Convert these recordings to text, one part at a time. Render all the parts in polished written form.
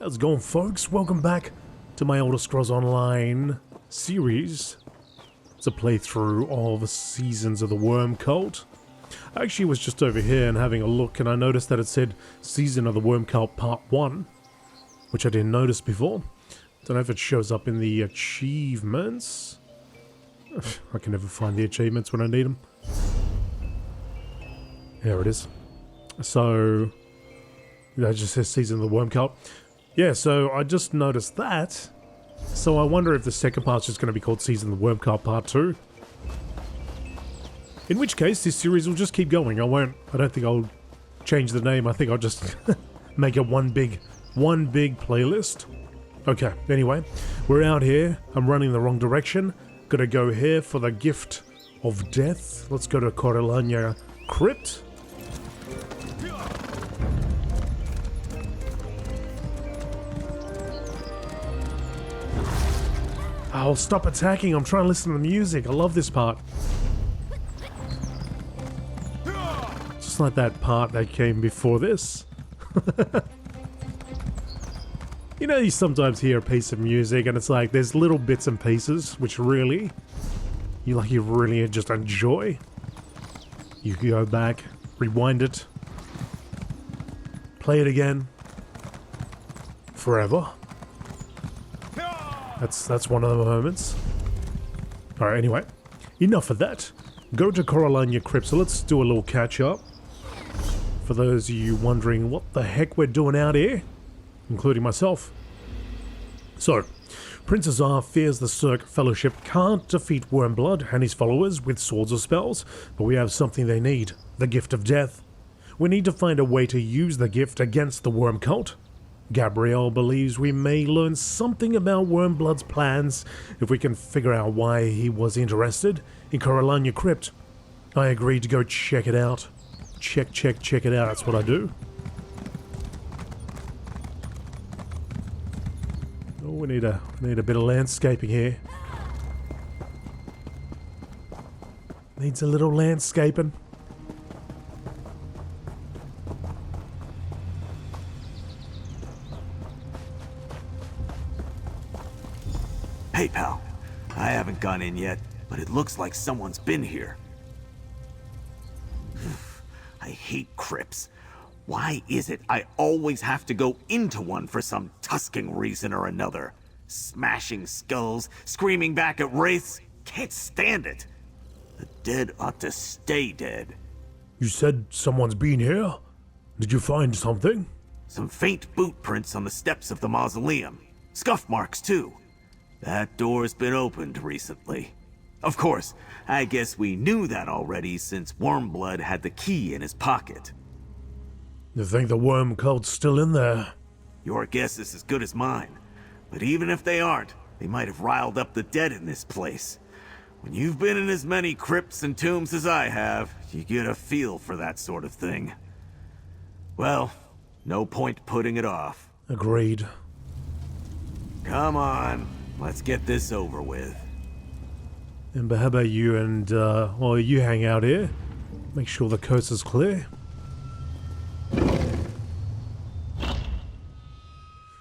How's it going, folks? Welcome back to my Elder Scrolls Online series. It's a playthrough of Seasons of the Worm Cult. I actually was just over here and having a look, and I noticed that it said Season of the Worm Cult Part 1, which I didn't notice before. Don't know if it shows up in the achievements. I can never find the achievements when I need them. There it is. So, that just says Season of the Worm Cult. Yeah, so I just noticed that. So I wonder if the second part's just going to be called Season of the Worm Cult Part 2. In which case, this series will just keep going. I don't think I'll change the name. I think I'll just make it one big playlist. Okay, anyway, we're out here. I'm running the wrong direction. Gotta go here for the gift of death. Let's go to Corelanya Crypt. Oh, stop attacking. I'm trying to listen to the music. I love this part. Just like that part that came before this. You know, you sometimes hear a piece of music and it's like there's little bits and pieces which really, you really just enjoy. You can go back, rewind it, play it again, forever. That's one of the moments. Alright, anyway. Enough of that. Go to Corelanya Crypt, so let's do a little catch up. For those of you wondering what the heck we're doing out here, including myself. So, Prince Azar fears the Cirque Fellowship can't defeat Wormblood and his followers with swords or spells, but we have something they need, the Gift of Death. We need to find a way to use the gift against the Worm Cult. Gabrielle believes we may learn something about Wormblood's plans if we can figure out why he was interested in Corelanya Crypt. I agreed to go check it out. Check it out, that's what I do. Oh, we need a bit of landscaping here. Needs a little landscaping. Hey pal, I haven't gone in yet, but it looks like someone's been here. I hate crypts. Why is it I always have to go into one for some tusking reason or another? Smashing skulls, screaming back at wraiths, can't stand it. The dead ought to stay dead. You said someone's been here? Did you find something? Some faint boot prints on the steps of the mausoleum. Scuff marks too. That door's been opened recently. Of course, I guess we knew that already since Wormblood had the key in his pocket. You think the worm cult's still in there? Your guess is as good as mine. But even if they aren't, they might have riled up the dead in this place. When you've been in as many crypts and tombs as I have, you get a feel for that sort of thing. Well, no point putting it off. Agreed. Come on. Let's get this over with. Ember, how about you and, you hang out here. Make sure the coast is clear.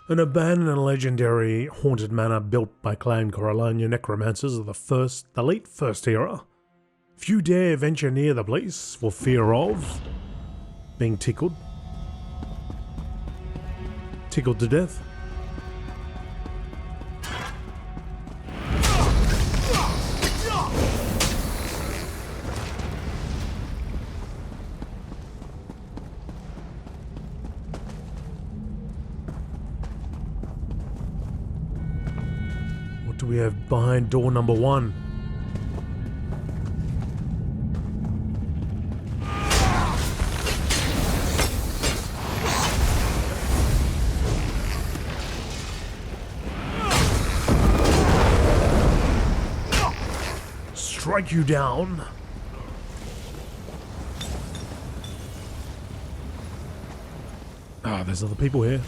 An abandoned and legendary haunted manor built by clan Corelanya necromancers of the late First Era. Few dare venture near the place for fear of being tickled. Tickled to death. What do we have behind door number 1? Strike you down. Ah, there's other people here.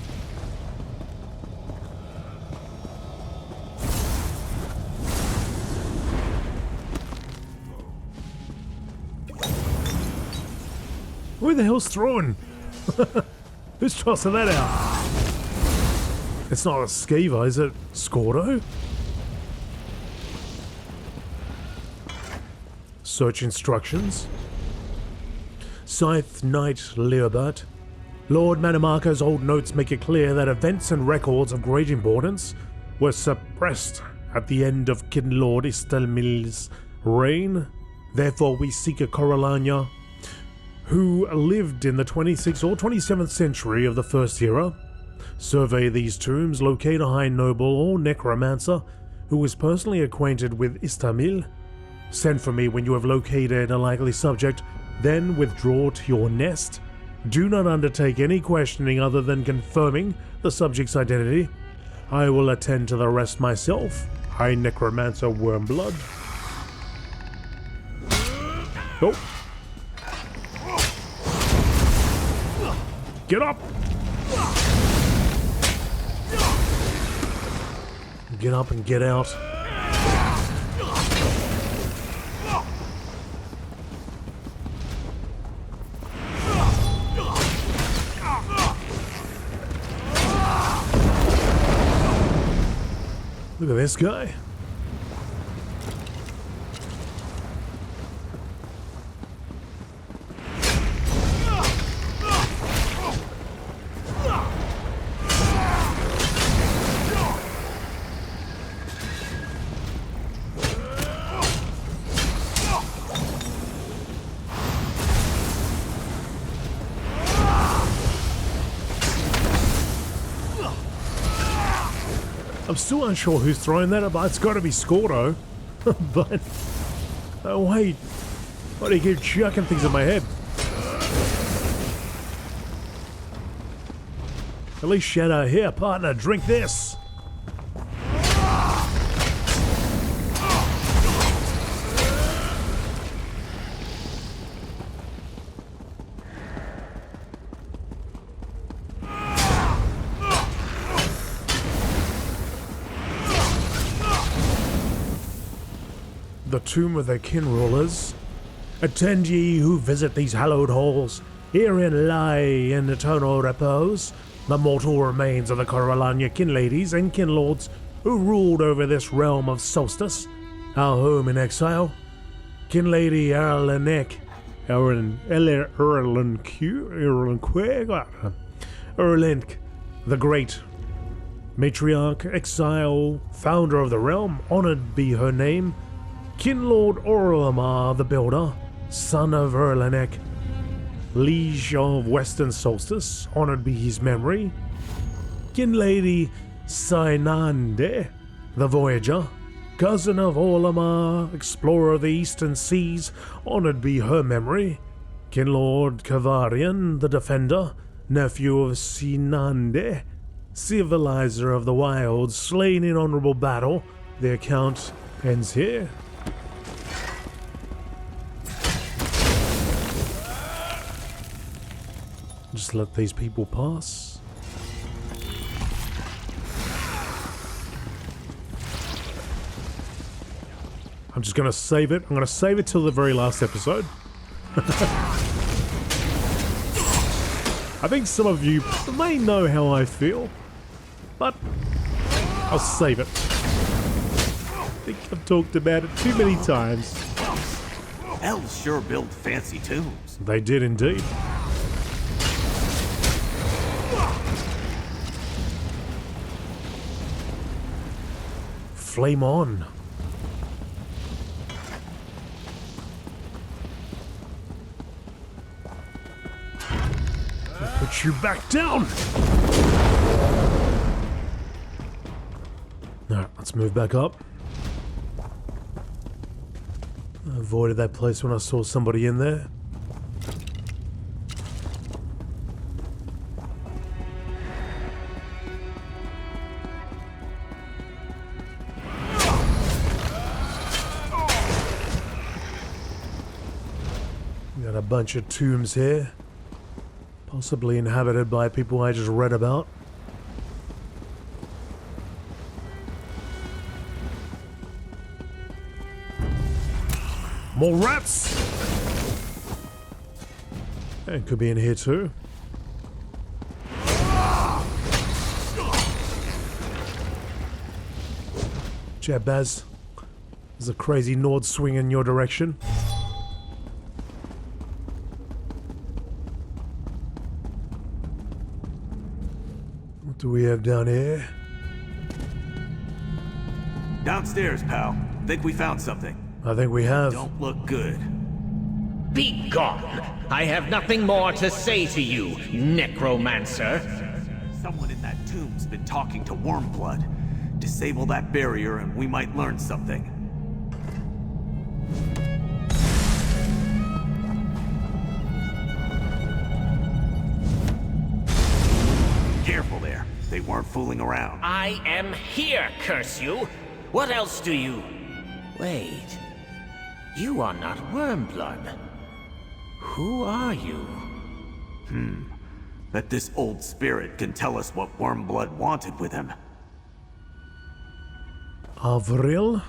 Who the hell's throwing? Who's tossing that out? It's not a Skiva, is it? Scordo? Search instructions. Scythe Knight Leobert. Lord Manimarca's old notes make it clear that events and records of great importance were suppressed at the end of King Lord Istelmil's reign. Therefore, we seek a Corelanya who lived in the 26th or 27th century of the First Era. Survey these tombs, locate a high noble or necromancer who is personally acquainted with Istamil. Send for me when you have located a likely subject, then withdraw to your nest. Do not undertake any questioning other than confirming the subject's identity. I will attend to the rest myself. High Necromancer Wormblood. Oh. Get up! Get up and get out. Look at this guy. I'm still unsure who's throwing that, but it's got to be Scordo. But oh wait, why do you keep chucking things at my head? At least Shadow, here, partner, drink this. The tomb of the kin rulers. Attend ye who visit these hallowed halls. Herein lie in eternal repose the mortal remains of the Corelanya kin ladies and kin lords who ruled over this realm of Solstice, our home in exile. Kin lady Erlenek, Erlenk, the great matriarch, exile, founder of the realm, honored be her name. Kin Lord Orlamar the Builder, son of Erlenek, liege of Western Solstice, honored be his memory. Kin Lady Sainande, the Voyager, cousin of Orlamar, explorer of the Eastern Seas, honored be her memory. Kin Lord Kavarian, the Defender, nephew of Sinande, civilizer of the wilds, slain in honorable battle. The account ends here. Just let these people pass. I'm just gonna save it. I'm gonna save it till the very last episode. I think some of you may know how I feel, but I'll save it. I think I've talked about it too many times. Elves sure build fancy tombs. They did indeed. Flame on. I'll put you back down. Alright, let's move back up. I avoided that place when I saw somebody in there. Got a bunch of tombs here, possibly inhabited by people I just read about. More rats! And could be in here too. Jabaz. There's a crazy Nord swing in your direction. What do we have down here? Downstairs, pal. Think we found something. I think we have. Don't look good. Be gone! I have nothing more to say to you, necromancer. Someone in that tomb's been talking to Wormblood. Disable that barrier and we might learn something. Careful there. They weren't fooling around. I am here, curse you! What else do you... Wait... You are not Wormblood. Who are you? Bet this old spirit can tell us what Wormblood wanted with him. Arvoril?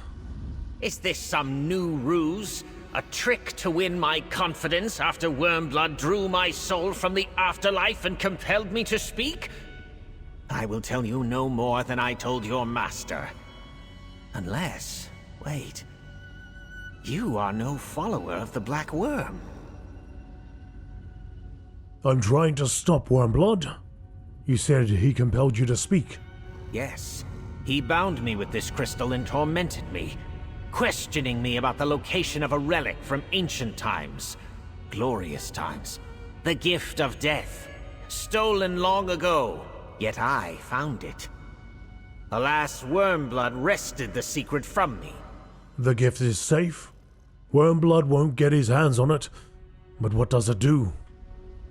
Is this some new ruse? A trick to win my confidence after Wormblood drew my soul from the afterlife and compelled me to speak? I will tell you no more than I told your master. Unless... wait... You are no follower of the Black Worm. I'm trying to stop Wormblood. You said he compelled you to speak. Yes. He bound me with this crystal and tormented me, questioning me about the location of a relic from ancient times. Glorious times. The gift of death. Stolen long ago, yet I found it. Alas, Wormblood wrested the secret from me. The gift is safe. Wormblood won't get his hands on it. But what does it do?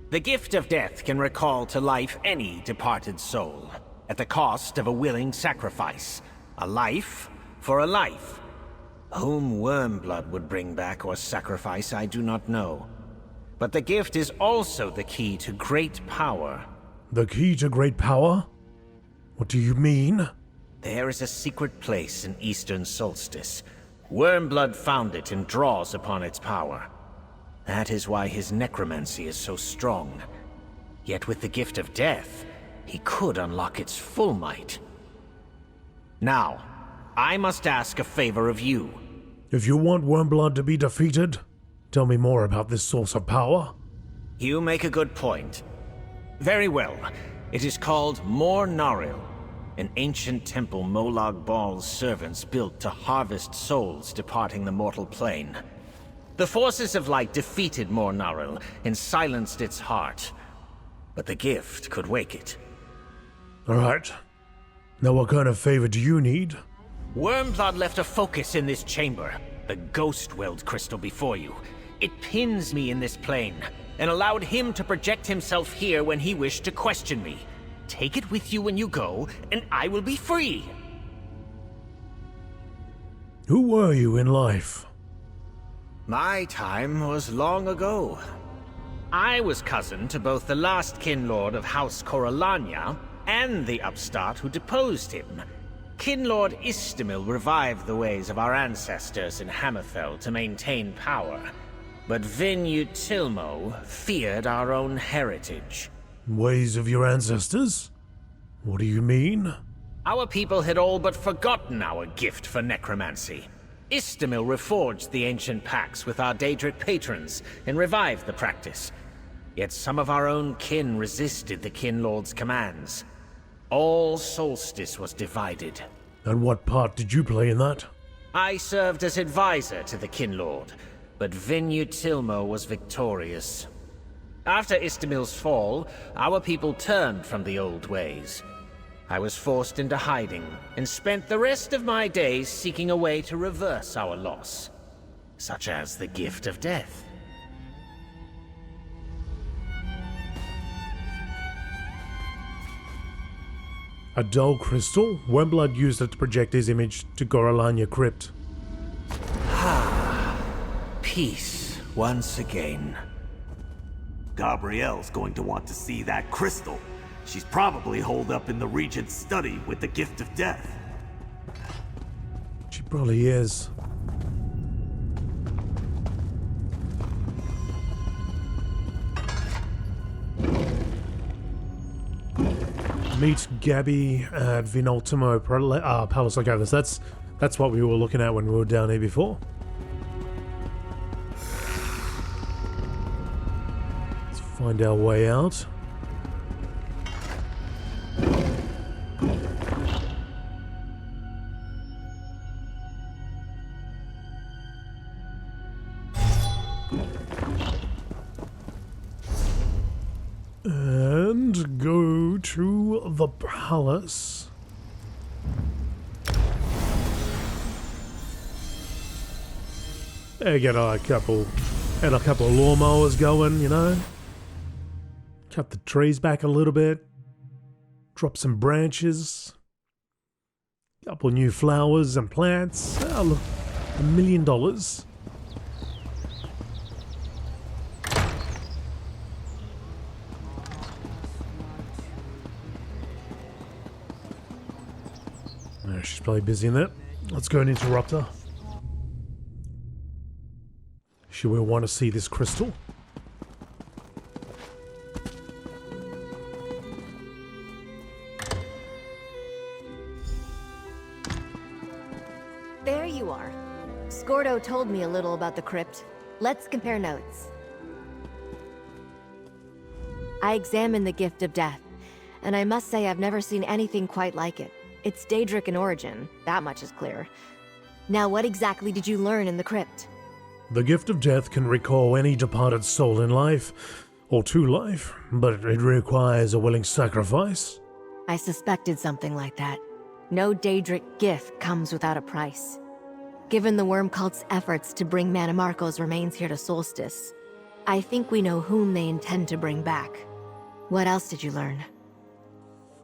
The gift of death can recall to life any departed soul, at the cost of a willing sacrifice. A life for a life. Whom Wormblood would bring back or sacrifice, I do not know. But the gift is also the key to great power. The key to great power? What do you mean? There is a secret place in Eastern Solstice. Wormblood found it and draws upon its power. That is why his necromancy is so strong. Yet with the gift of death, he could unlock its full might. Now, I must ask a favor of you. If you want Wormblood to be defeated, tell me more about this source of power. You make a good point. Very well. It is called Naril, an ancient temple Molag Bal's servants built to harvest souls departing the mortal plane. The forces of light defeated Naril and silenced its heart. But the gift could wake it. Alright. Now what kind of favor do you need? Wormblood left a focus in this chamber, the Ghost Weld crystal before you. It pins me in this plane, and allowed him to project himself here when he wished to question me. Take it with you when you go, and I will be free! Who were you in life? My time was long ago. I was cousin to both the last Kinlord of House Corelanya and the upstart who deposed him. Kinlord Istamil revived the ways of our ancestors in Hammerfell to maintain power, but Vinyut Tilmo feared our own heritage. Ways of your ancestors? What do you mean? Our people had all but forgotten our gift for necromancy. Istamil reforged the ancient pacts with our Daedric patrons and revived the practice. Yet some of our own kin resisted the Kinlord's commands. All Solstice was divided. And what part did you play in that? I served as advisor to the Kinlord, but Vinyut Tilmo was victorious. After Istamil's fall, our people turned from the old ways. I was forced into hiding, and spent the rest of my days seeking a way to reverse our loss, such as the gift of death. A dull crystal? Wormblood used it to project his image to Corelanya Crypt. Peace once again. Gabrielle's going to want to see that crystal. She's probably holed up in the Regent's study with the gift of death. She probably is. Meet Gabby at Vinoltimo Palace. Okay, that's That's what we were looking at when we were down here before. Let's find our way out. And go to the palace. Get a couple of lawnmowers going, you know. Cut the trees back a little bit. Drop some branches. Couple new flowers and plants. Oh, look, $1 million. She's probably busy in that. Let's go and interrupt her. She will want to see this crystal. There you are. Scordo told me a little about the crypt. Let's compare notes. I examined the Gift of Death, and I must say I've never seen anything quite like it. It's Daedric in origin, that much is clear. Now what exactly did you learn in the crypt? The Gift of Death can recall any departed soul in life, or to life, but it requires a willing sacrifice. I suspected something like that. No Daedric gift comes without a price. Given the Worm Cult's efforts to bring Mannimarco's remains here to Solstice, I think we know whom they intend to bring back. What else did you learn?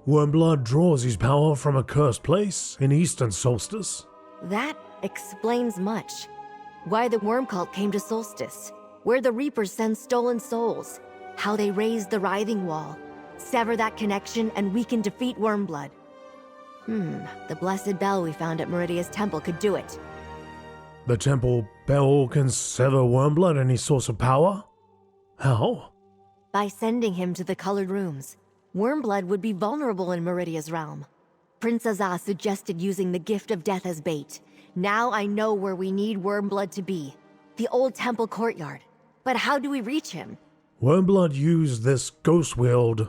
Wormblood draws his power from a cursed place in eastern Solstice. That explains much. Why the Worm Cult came to Solstice, where the Reapers send stolen souls, how they raise the Writhing Wall, sever that connection, and we can defeat Wormblood. The blessed bell we found at Meridia's temple could do it. The temple bell can sever Wormblood any source of power? How? By sending him to the colored rooms, Wormblood would be vulnerable in Meridia's realm. Prince Azaz suggested using the Gift of Death as bait. Now I know where we need Wormblood to be. The old temple courtyard. But how do we reach him? Wormblood used this ghost wheeled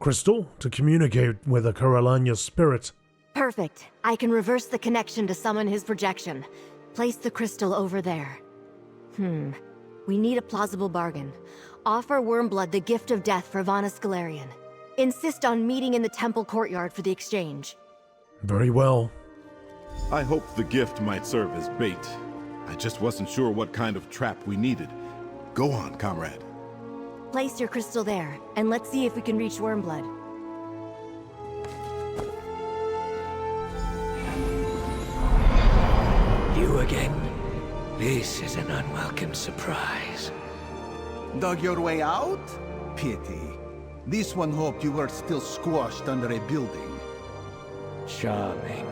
crystal to communicate with a Corelanya spirit. Perfect. I can reverse the connection to summon his projection. Place the crystal over there. We need a plausible bargain. Offer Wormblood the Gift of Death for Vana Scalarian. Insist on meeting in the temple courtyard for the exchange. Very well. I hoped the gift might serve as bait. I just wasn't sure what kind of trap we needed. Go on, comrade. Place your crystal there, and let's see if we can reach Wormblood. You again? This is an unwelcome surprise. Dug your way out? Pity. This one hoped you were still squashed under a building. Charming.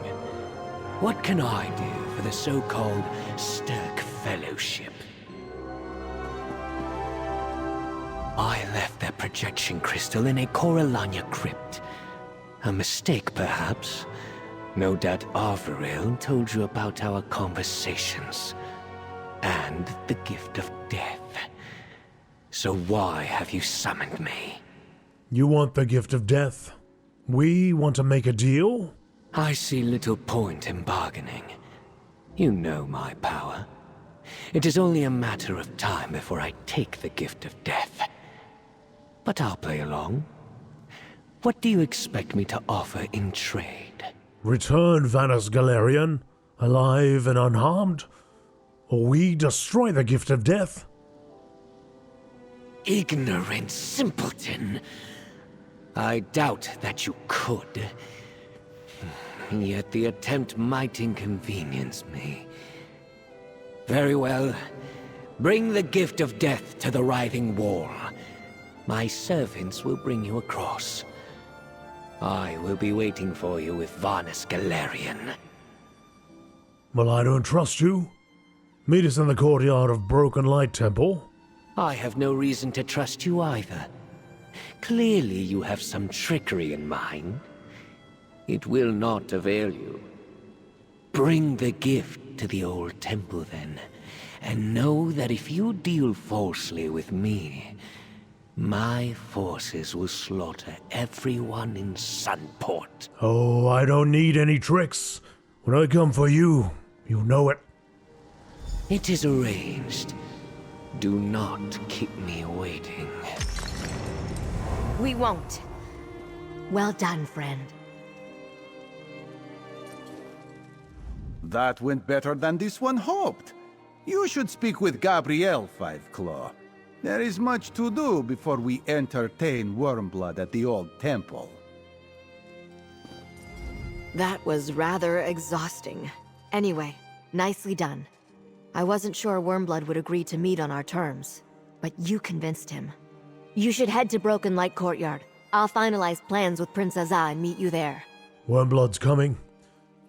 What can I do for the so-called Stirk Fellowship? I left that projection crystal in a Corelanya crypt. A mistake, perhaps. No doubt Arvoril told you about our conversations. And the Gift of Death. So why have you summoned me? You want the Gift of Death? We want to make a deal? I see little point in bargaining. You know my power. It is only a matter of time before I take the Gift of Death. But I'll play along. What do you expect me to offer in trade? Return Vana Scalarian, alive and unharmed? Or we destroy the Gift of Death? Ignorant simpleton. I doubt that you could. Yet the attempt might inconvenience me. Very well. Bring the Gift of Death to the Writhing Wall. My servants will bring you across. I will be waiting for you with Vana Scalarian. Well, I don't trust you. Meet us in the courtyard of Broken Light Temple. I have no reason to trust you either. Clearly you have some trickery in mind. It will not avail you. Bring the gift to the old temple then, and know that if you deal falsely with me, my forces will slaughter everyone in Sunport. Oh, I don't need any tricks. When I come for you, you know it. It is arranged. Do not keep me waiting. We won't. Well done, friend. That went better than this one hoped. You should speak with Gabrielle, Five Claw. There is much to do before we entertain Wormblood at the old temple. That was rather exhausting. Anyway, nicely done. I wasn't sure Wormblood would agree to meet on our terms, but you convinced him. You should head to Broken Light Courtyard. I'll finalize plans with Prince Azah and meet you there. Wormblood's coming.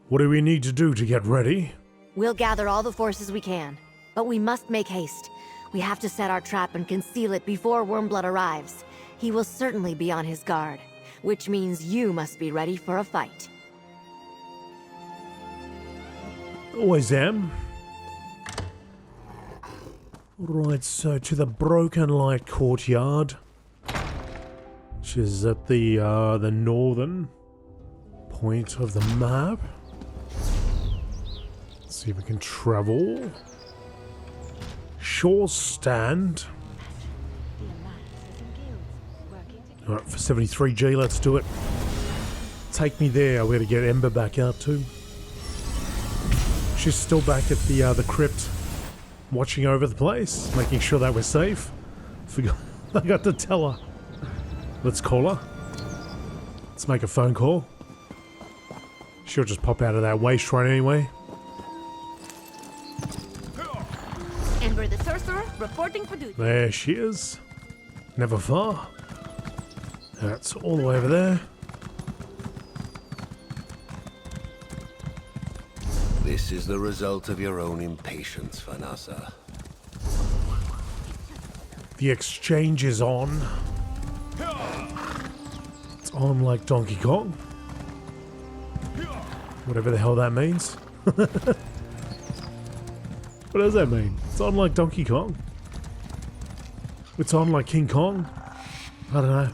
What do we need to do to get ready? We'll gather all the forces we can, but we must make haste. We have to set our trap and conceal it before Wormblood arrives. He will certainly be on his guard, which means you must be ready for a fight. Always am. Right, so to the Broken Light Courtyard, which is at the northern point of the map. Let's see if we can travel. Shore stand. Alright, for 73G, let's do it. Take me there. We're gonna get Ember back out too. She's still back at the crypt, watching over the place, making sure that we're safe. I got to tell her. Let's call her. Let's make a phone call. She'll just pop out of that waste right anyway. Ember the Sorcerer, reporting for duty. There she is. Never far. That's all the way over there. This is the result of your own impatience, Vanessa. The exchange is on. It's on like Donkey Kong. Whatever the hell that means. What does that mean? It's on like Donkey Kong. It's on like King Kong. I don't know.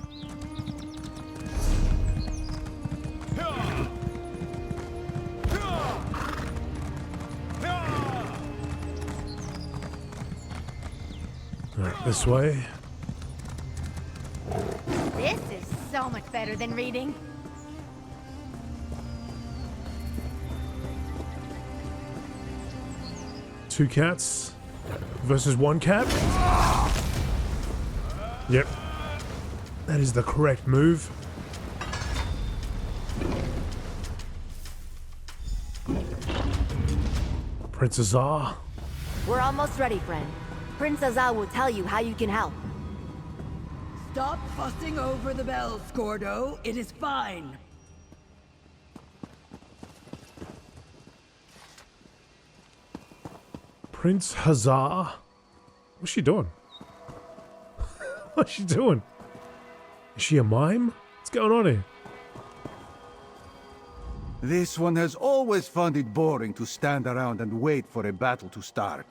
Alright, this way. This is so much better than reading. Two cats versus one cat. Yep. That is the correct move. Prince Azah. We're almost ready, friend. Prince Azah will tell you how you can help. Stop fussing over the bells, Gordo. It is fine. Prince Azah. What's she doing? What's she doing? Is she a mime? What's going on here? This one has always found it boring to stand around and wait for a battle to start.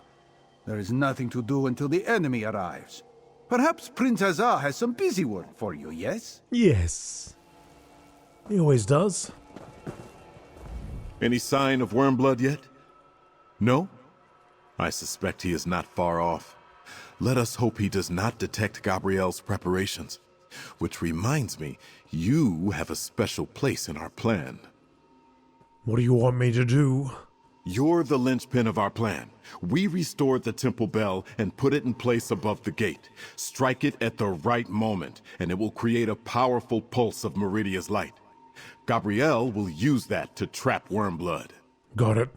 There is nothing to do until the enemy arrives. Perhaps Prince Azah has some busy work for you, yes? Yes. He always does. Any sign of Wormblood yet? No? I suspect he is not far off. Let us hope he does not detect Gabrielle's preparations. Which reminds me, you have a special place in our plan. What do you want me to do? You're the linchpin of our plan. We restored the temple bell and put it in place above the gate. Strike it at the right moment, and it will create a powerful pulse of Meridia's light. Gabrielle will use that to trap Wormblood. Got it.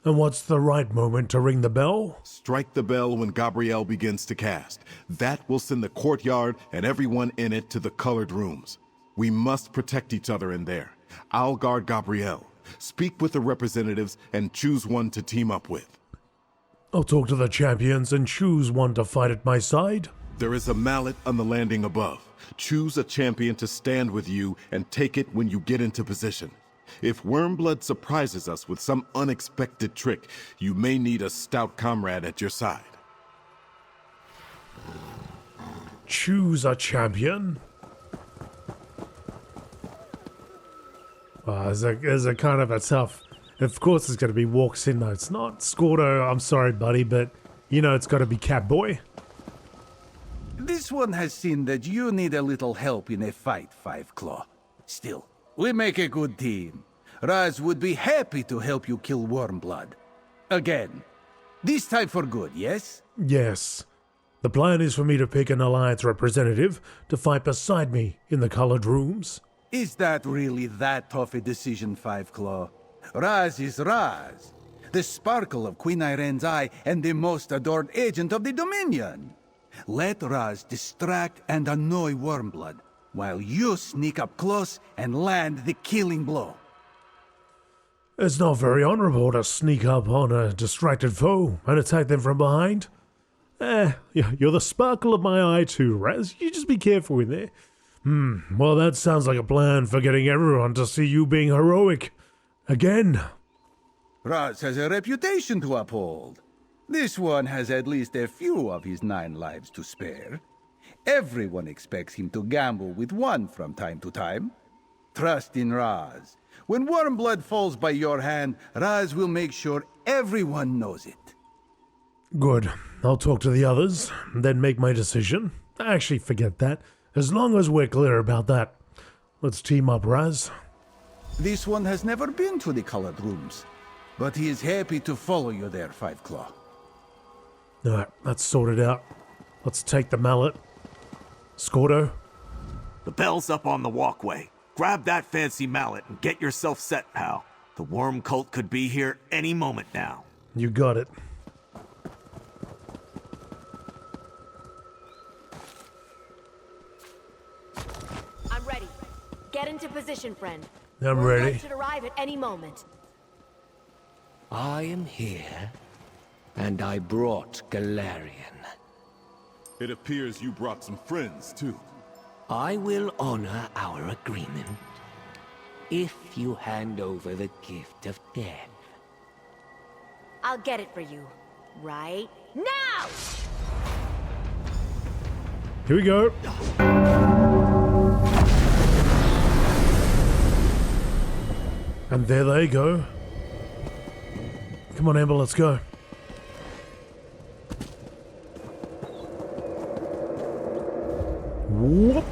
And what's the right moment to ring the bell? Strike the bell when Gabrielle begins to cast. That will send the courtyard and everyone in it to the colored rooms. We must protect each other in there. I'll guard Gabrielle. Speak with the representatives and choose one to team up with. I'll talk to the champions and choose one to fight at my side. There is a mallet on the landing above. Choose a champion to stand with you and take it when you get into position. If Wormblood surprises us with some unexpected trick, you may need a stout comrade at your side. Choose a champion. Is a kind of a tough... Of course it's going to be Walks In, though. It's not Scordo, I'm sorry, buddy, but you know it's got to be Catboy. This one has seen that you need a little help in a fight, Five Claw. Still, we make a good team. Raz would be happy to help you kill Wormblood. Again. This time for good, yes? Yes. The plan is for me to pick an Alliance representative to fight beside me in the colored rooms. Is that really that tough a decision, Five Claw? Raz is Raz. The sparkle of Queen Irene's eye and the most adored agent of the Dominion. Let Raz distract and annoy Wormblood, while you sneak up close and land the killing blow. It's not very honorable to sneak up on a distracted foe and attack them from behind. You're the sparkle of my eye too, Raz. You just be careful in there. Well, that sounds like a plan for getting everyone to see you being heroic. Again. Raz has a reputation to uphold. This one has at least a few of his 9 lives to spare. Everyone expects him to gamble with one from time to time. Trust in Raz. When Wormblood falls by your hand, Raz will make sure everyone knows it. Good. I'll talk to the others, then make my decision. Actually, forget that. As long as we're clear about that. Let's team up, Raz. This one has never been to the colored rooms, but he is happy to follow you there, Five Claw. Alright, that's sorted out. Let's take the mallet. Scordo? The bell's up on the walkway. Grab that fancy mallet and get yourself set, pal. The worm cult could be here any moment now. You got it. I'm ready. Get into position, friend. I'm Wormblood ready. should arrive at any moment. I am here, and I brought Galarian. It appears you brought some friends, too. I will honor our agreement if you hand over the gift of death. I'll get it for you. Right now! Here we go. And there they go. Come on, Amber, let's go. Whoop.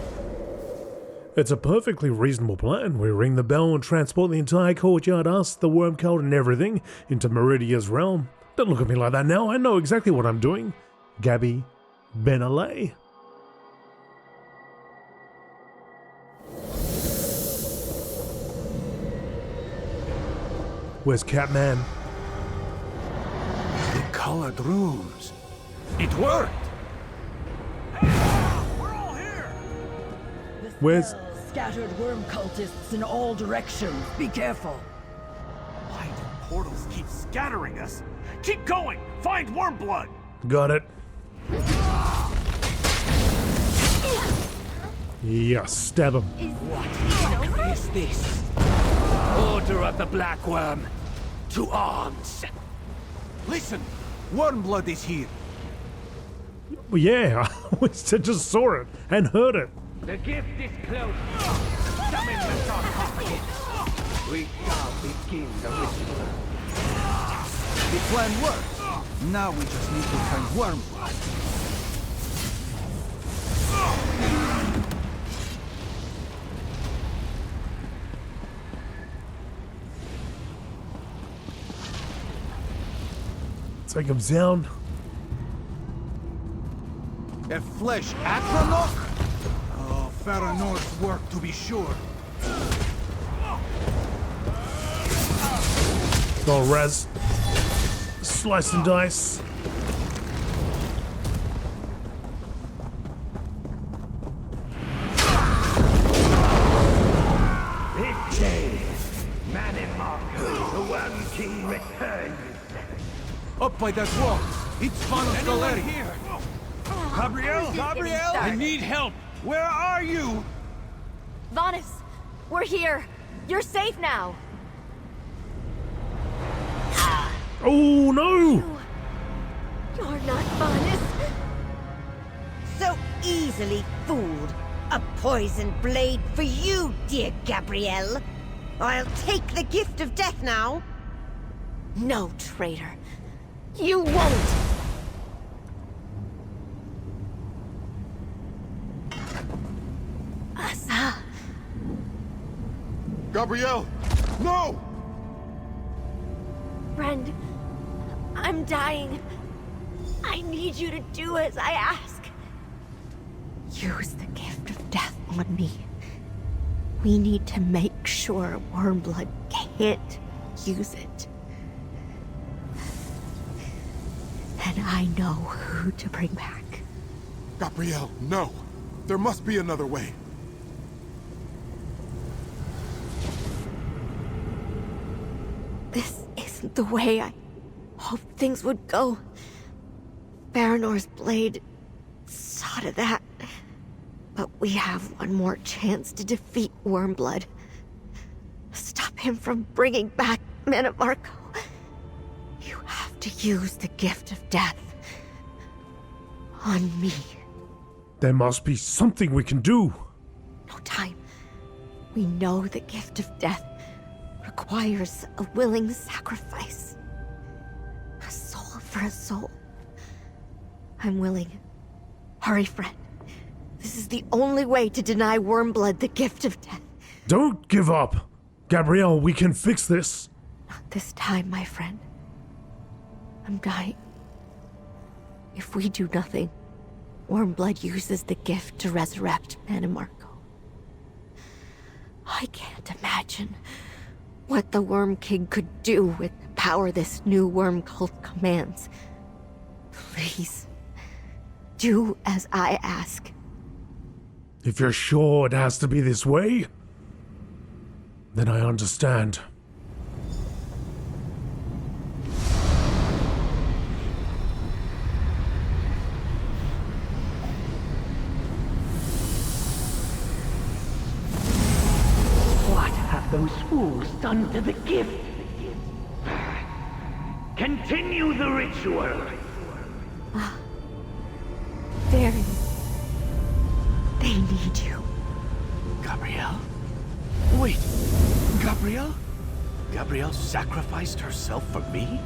It's a perfectly reasonable plan. We ring the bell and transport the entire courtyard, us, the worm cult, and everything into Meridia's realm. Don't look at me like that now. I know exactly what I'm doing. Gabby Benalay. Where's Catman? The colored rooms. It worked! Where's... Scattered worm cultists in all directions. Be careful. Why do portals keep scattering us? Keep going! Find Wormblood! Got it. Yeah, stab him. What is this? Order of the Black Worm, to arms! Listen! Wormblood is here. Well, yeah, I just saw it and heard it. The gift is close. Summon the sarcophagus. We shall begin the ritual. The plan works. Now we just need to find Wormblood. Take him down. A flesh Atronach? Oh, Faranor's work to be sure. Go, Raz. Slice and dice. This day, Manimarco, the Worm King returns. Up by that wall. It's Vanos Galeri. Here. Gabrielle? Gabrielle? I need help. Where are you? Vanos, we're here. You're safe now. Oh no! You're not honest. So easily fooled. A poisoned blade for you, dear Gabrielle. I'll take the gift of death now. No, traitor. You won't! Asa. Gabrielle! No! Friend, I'm dying. I need you to do as I ask. Use the gift of death on me. We need to make sure Wormblood can't use it. Then I know who to bring back. Gabrielle, no! There must be another way. This isn't the way I hoped things would go. Baranor's blade saw to that. But we have one more chance to defeat Wormblood. Stop him from bringing back Mannimarco. You have to use the gift of death on me. There must be something we can do. No time. We know the gift of death requires a willing sacrifice. A soul for a soul. I'm willing. Hurry, friend. This is the only way to deny Wormblood the gift of death. Don't give up. Gabrielle, we can fix this. Not this time, my friend. I'm dying. If we do nothing, Wormblood uses the gift to resurrect Mannimarco. I can't imagine what the Worm King could do with the power this new worm cult commands. Please, do as I ask. If you're sure it has to be this way, then I understand. What have those fools done to the gift? Continue the ritual. Barry. They need you. Gabrielle? Wait, Gabrielle? Gabrielle sacrificed herself for me?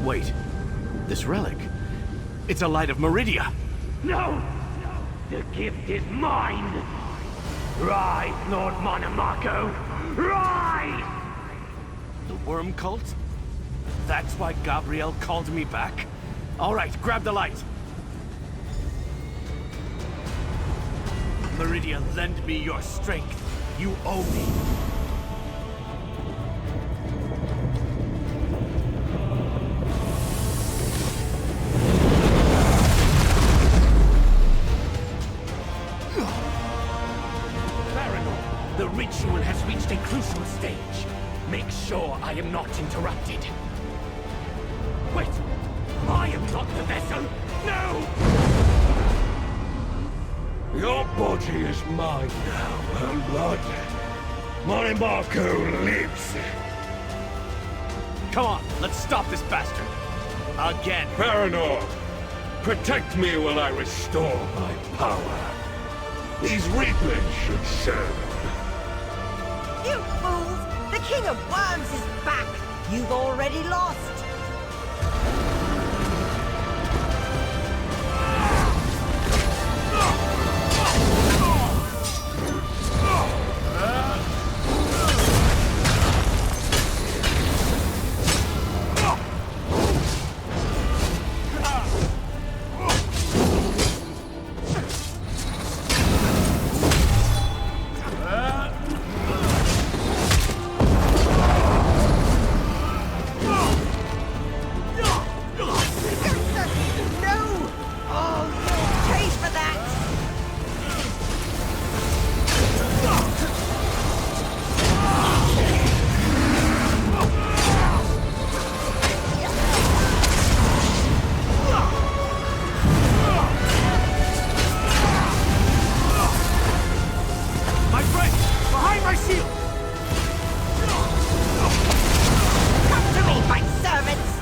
Wait, this relic. It's a light of Meridia. No! The gift is mine! Rise, Lord Mannimarco! Rise! The worm cult? That's why Gabrielle called me back? All right, grab the light. Meridia, lend me your strength. You owe me. Baronor, the ritual has reached a crucial stage. Make sure I am not interrupted. Wait! I am not the vessel! No! Your body is mine now, Wormblood. Mannimarco lives. Come on, let's stop this bastard. Again. Baronor, protect me while I restore my power. These Reapers should serve. You fools! The King of Worms is back! You've already lost! shield! Come to me, my servants!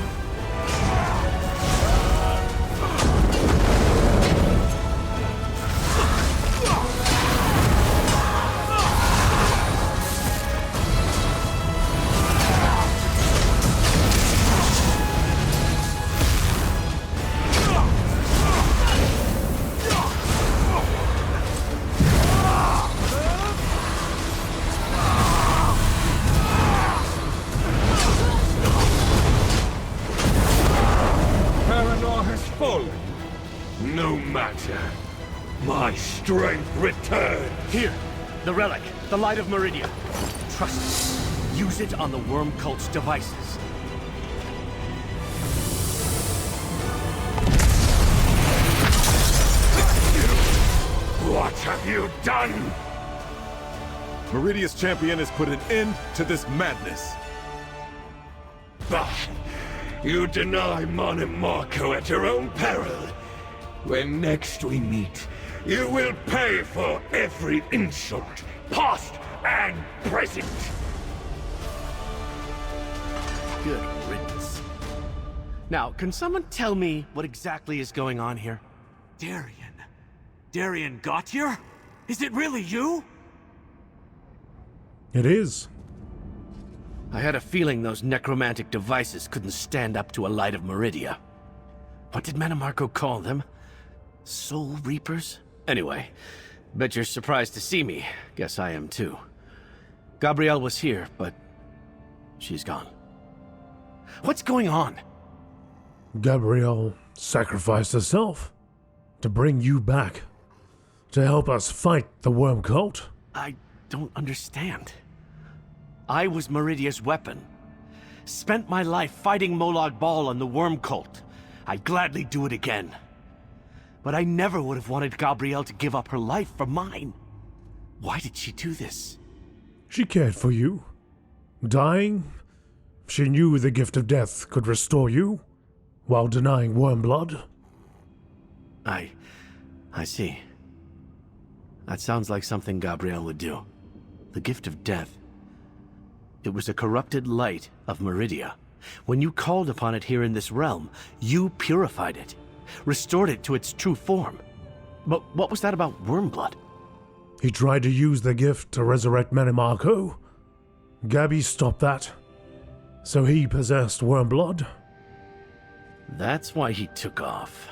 No matter. My strength returns. Here, the relic, the Light of Meridia. Trust me. Use it on the Worm Cult's devices. What have you done? Meridia's champion has put an end to this madness. Bah! You deny Mon and Marco at your own peril. When next we meet, you will pay for every insult, past and present. Good riddance. Now, can someone tell me what exactly is going on here? Darien. Darien Gautier? Is it really you? It is. I had a feeling those necromantic devices couldn't stand up to a Light of Meridia. What did Mannimarco call them? Soul Reapers? Anyway, bet you're surprised to see me. Guess I am too. Gabrielle was here, but she's gone. What's going on? Gabrielle sacrificed herself to bring you back, to help us fight the Worm Cult. I don't understand. I was Meridia's weapon. Spent my life fighting Molag Bal and the Worm Cult. I'd gladly do it again. But I never would have wanted Gabrielle to give up her life for mine. Why did she do this? She cared for you. Dying, she knew the gift of death could restore you, while denying Wormblood. I see. That sounds like something Gabrielle would do. The gift of death. It was a corrupted light of Meridia. When you called upon it here in this realm, you purified it, restored it to its true form. But what was that about Wormblood? He tried to use the gift to resurrect Mannimarco. Gabby stopped that, so he possessed Wormblood. That's why he took off.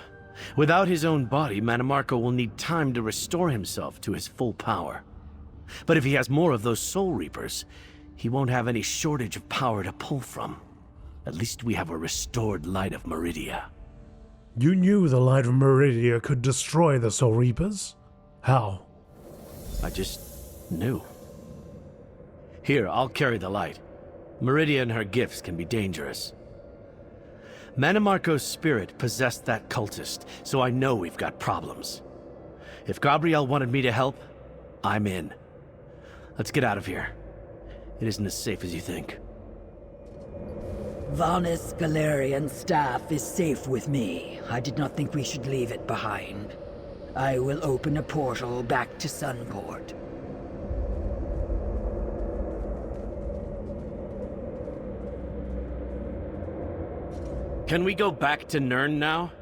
Without his own body, Mannimarco will need time to restore himself to his full power. But if he has more of those Soul Reapers, he won't have any shortage of power to pull from. At least we have a restored Light of Meridia. You knew the Light of Meridia could destroy the Soul Reapers? How? I just knew. Here, I'll carry the light. Meridia and her gifts can be dangerous. Mannimarco's spirit possessed that cultist, so I know we've got problems. If Gabrielle wanted me to help, I'm in. Let's get out of here. It isn't as safe as you think. Vanis Galerian's staff is safe with me. I did not think we should leave it behind. I will open a portal back to Sunport. Can we go back to Nirn now?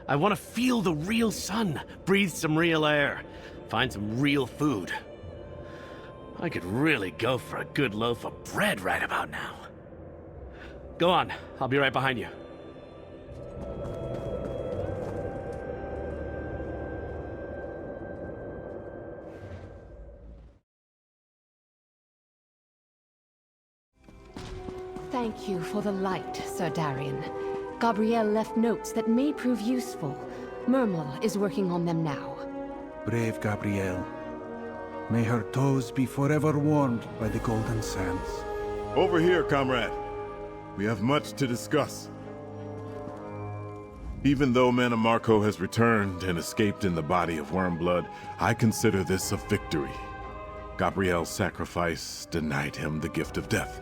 I want to feel the real sun, breathe some real air, find some real food. I could really go for a good loaf of bread right about now. Go on, I'll be right behind you. Thank you for the light, Sir Darien. Gabrielle left notes that may prove useful. Murmel is working on them now. Brave Gabrielle. May her toes be forever warmed by the golden sands. Over here, comrade. We have much to discuss. Even though Mannimarco has returned and escaped in the body of Wormblood, I consider this a victory. Gabrielle's sacrifice denied him the gift of death,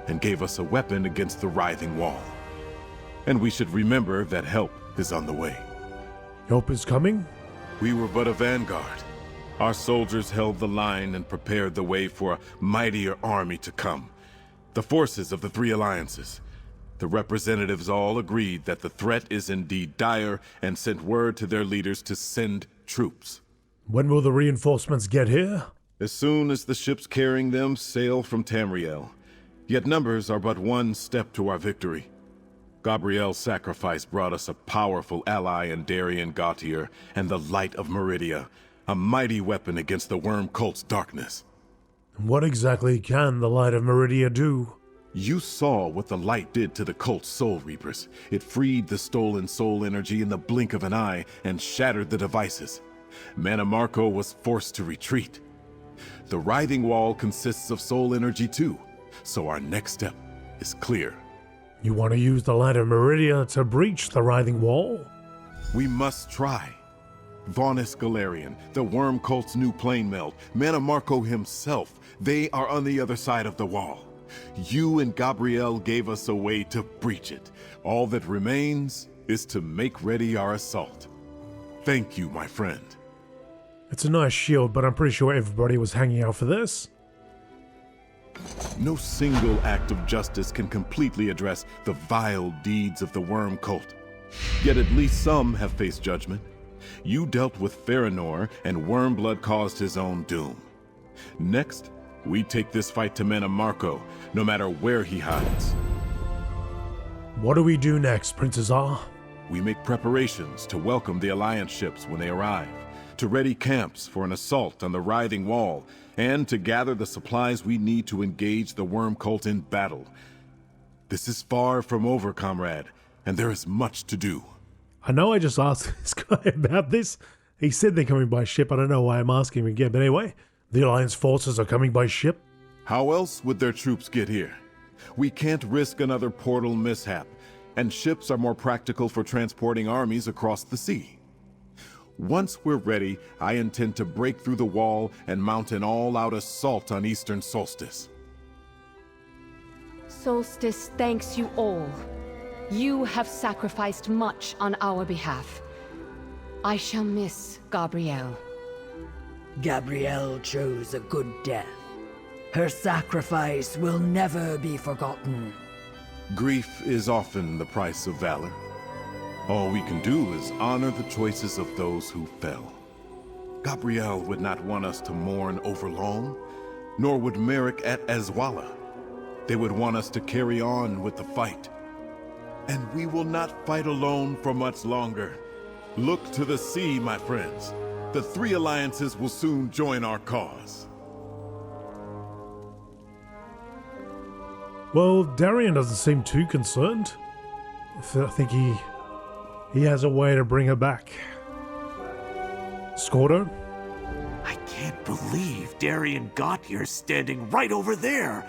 and gave us a weapon against the writhing wall. And we should remember that help is on the way. Help is coming? We were but a vanguard. Our soldiers held the line and prepared the way for a mightier army to come. The forces of the three alliances. The representatives all agreed that the threat is indeed dire and sent word to their leaders to send troops. When will the reinforcements get here? As soon as the ships carrying them sail from Tamriel. Yet numbers are but one step to our victory. Gabrielle's sacrifice brought us a powerful ally in Darian Gautier and the Light of Meridia, a mighty weapon against the Worm Cult's darkness. What exactly can the Light of Meridia do? You saw what the Light did to the cult's Soul Reapers. It freed the stolen soul energy in the blink of an eye and shattered the devices. Manamarco was forced to retreat. The Writhing Wall consists of soul energy too, so our next step is clear. You want to use the Light of Meridia to breach the Writhing Wall? We must try. Vaunus Galarian, the Worm Cult's new plane meld, Manamarco himself, they are on the other side of the wall. You and Gabrielle gave us a way to breach it. All that remains is to make ready our assault. Thank you, my friend. It's a nice shield, but I'm pretty sure everybody was hanging out for this. No single act of justice can completely address the vile deeds of the Worm Cult. Yet at least some have faced judgment. You dealt with Farinor, and Wormblood caused his own doom. Next, we take this fight to Manamarco, no matter where he hides. What do we do next, Princess Ah? We make preparations to welcome the Alliance ships when they arrive, to ready camps for an assault on the Writhing Wall, and to gather the supplies we need to engage the Worm Cult in battle. This is far from over, comrade, and there is much to do. I know I just asked this guy about this. He said they're coming by ship. I don't know why I'm asking him again, but anyway, the Alliance forces are coming by ship. How else would their troops get here? We can't risk another portal mishap, and ships are more practical for transporting armies across the sea. Once we're ready, I intend to break through the wall and mount an all-out assault on Eastern Solstice. Solstice thanks you all. You have sacrificed much on our behalf. I shall miss Gabrielle. Gabrielle chose a good death. Her sacrifice will never be forgotten. Grief is often the price of valor. All we can do is honor the choices of those who fell. Gabrielle would not want us to mourn over long, nor would Merrick at Azwala. They would want us to carry on with the fight. And we will not fight alone for much longer. Look to the sea, my friends. The three alliances will soon join our cause. Well, Darian doesn't seem too concerned. I think he has a way to bring her back. Scordo? I can't believe Darian got here standing right over there.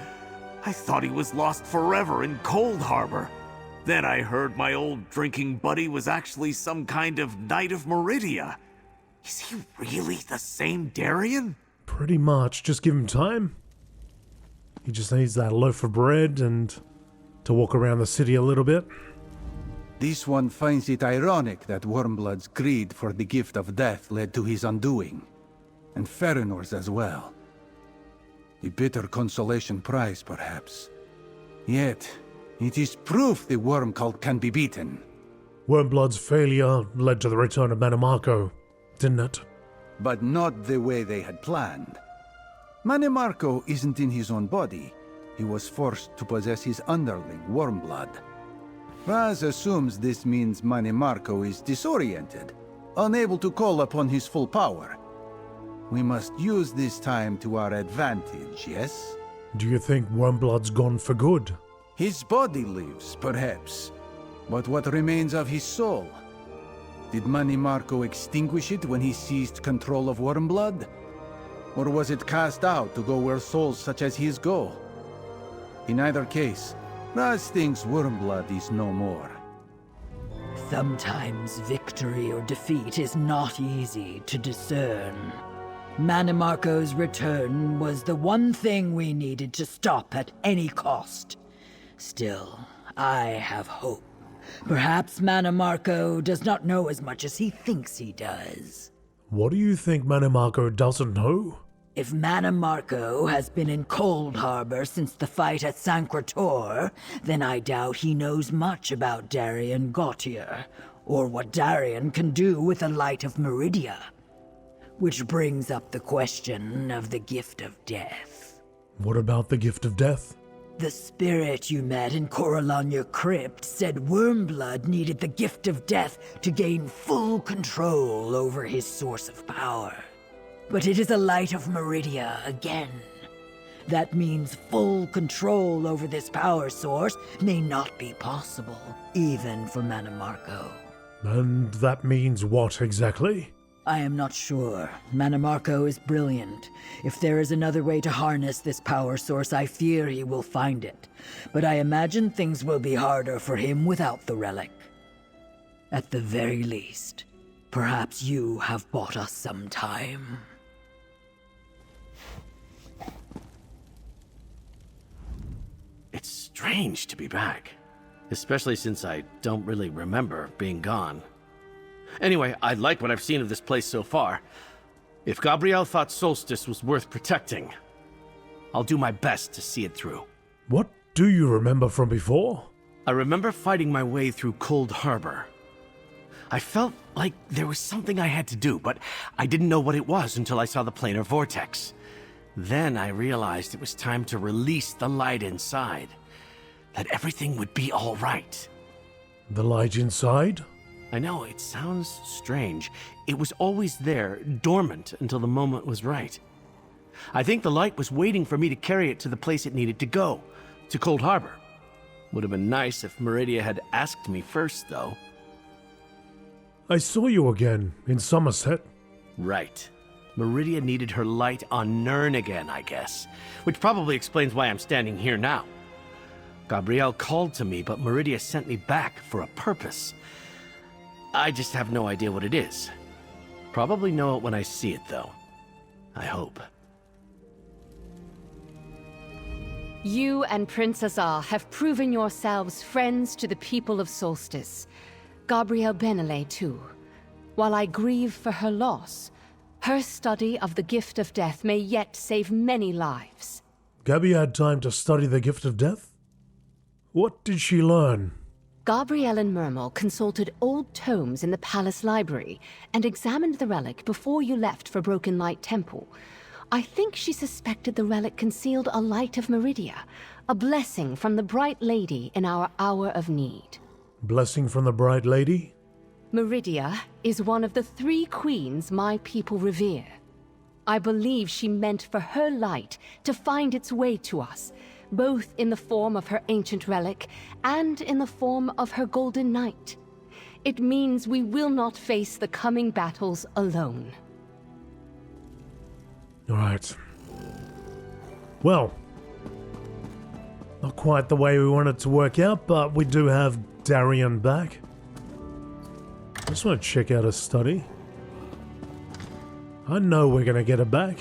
I thought he was lost forever in Cold Harbor. Then I heard my old drinking buddy was actually some kind of Knight of Meridia. Is he really the same Darian? Pretty much. Just give him time. He just needs that loaf of bread and to walk around the city a little bit. This one finds it ironic that Wormblood's greed for the gift of death led to his undoing, and Farinor's as well. A bitter consolation prize, perhaps. Yet, it is proof the Worm Cult can be beaten. Wormblood's failure led to the return of Manamarco, didn't it? But not the way they had planned. Manamarco isn't in his own body. He was forced to possess his underling, Wormblood. Raz assumes this means Manamarco is disoriented, unable to call upon his full power. We must use this time to our advantage, yes? Do you think Wormblood's gone for good? His body lives, perhaps. But what remains of his soul? Did Manamarco extinguish it when he seized control of Wormblood? Or was it cast out to go where souls such as his go? In either case, Raz thinks Wormblood is no more. Sometimes victory or defeat is not easy to discern. Manamarco's return was the one thing we needed to stop at any cost. Still, I have hope. Perhaps Manamarco does not know as much as he thinks he does. What do you think Manimarco doesn't know? If Manimarco has been in Cold Harbor since the fight at Sancretor, then I doubt he knows much about Darien Gautier, or what Darien can do with the light of Meridia. Which brings up the question of the Gift of Death. What about the Gift of Death? The spirit you met in Corelanya Crypt said Wormblood needed the Gift of Death to gain full control over his source of power. But it is a light of Meridia again. That means full control over this power source may not be possible, even for Manimarco. And that means what exactly? I am not sure. Manimarco is brilliant. If there is another way to harness this power source, I fear he will find it. But I imagine things will be harder for him without the relic. At the very least, perhaps you have bought us some time. It's strange to be back, especially since I don't really remember being gone. Anyway, I like what I've seen of this place so far. If Gabrielle thought Solstice was worth protecting, I'll do my best to see it through. What do you remember from before? I remember fighting my way through Cold Harbor. I felt like there was something I had to do, but I didn't know what it was until I saw the planar vortex. Then I realized it was time to release the light inside, that everything would be all right. The light inside? I know, it sounds strange. It was always there, dormant until the moment was right. I think the light was waiting for me to carry it to the place it needed to go, to Cold Harbor. Would have been nice if Meridia had asked me first, though. I saw you again, in Somerset. Right. Meridia needed her light on Nirn again, I guess. Which probably explains why I'm standing here now. Gabrielle called to me, but Meridia sent me back for a purpose. I just have no idea what it is. Probably know it when I see it, though. I hope. You and Prince Azar have proven yourselves friends to the people of Solstice. Gabrielle Benelay, too. While I grieve for her loss, her study of the Gift of Death may yet save many lives. Gabby had time to study the Gift of Death? What did she learn? Gabrielle and Murmel consulted old tomes in the palace library and examined the relic before you left for Broken Light Temple. I think she suspected the relic concealed a light of Meridia, a blessing from the Bright Lady in our hour of need. Blessing from the Bright Lady? Meridia is one of the 3 queens my people revere. I believe she meant for her light to find its way to us, both in the form of her ancient relic and in the form of her golden knight. It means we will not face the coming battles alone. All right. Well, not quite the way we wanted to work out, but we do have Darien back. I just want to check out his study. I know we're going to get it back.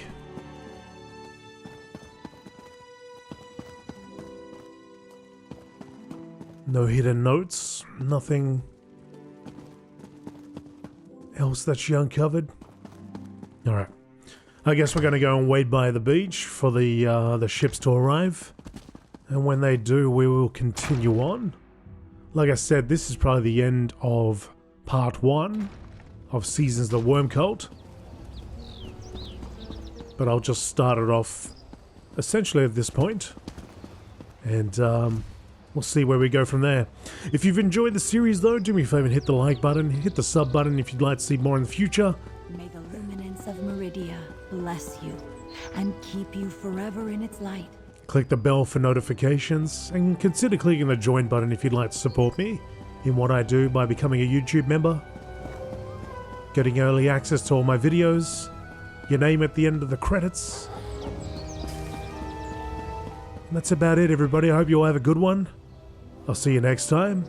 No hidden notes, nothing else that she uncovered. All right. I guess we're going to go and wait by the beach for the ships to arrive. And when they do, we will continue on. Like I said, this is probably the end of part 1 of Seasons of the Worm Cult. But I'll just start it off essentially at this point. And we'll see where we go from there. If you've enjoyed the series though, do me a favor and hit the like button, hit the sub button if you'd like to see more in the future. May the luminance of Meridia bless you and keep you forever in its light. Click the bell for notifications and consider clicking the join button if you'd like to support me in what I do by becoming a YouTube member, getting early access to all my videos, your name at the end of the credits. And that's about it, everybody. I hope you all have a good one. I'll see you next time.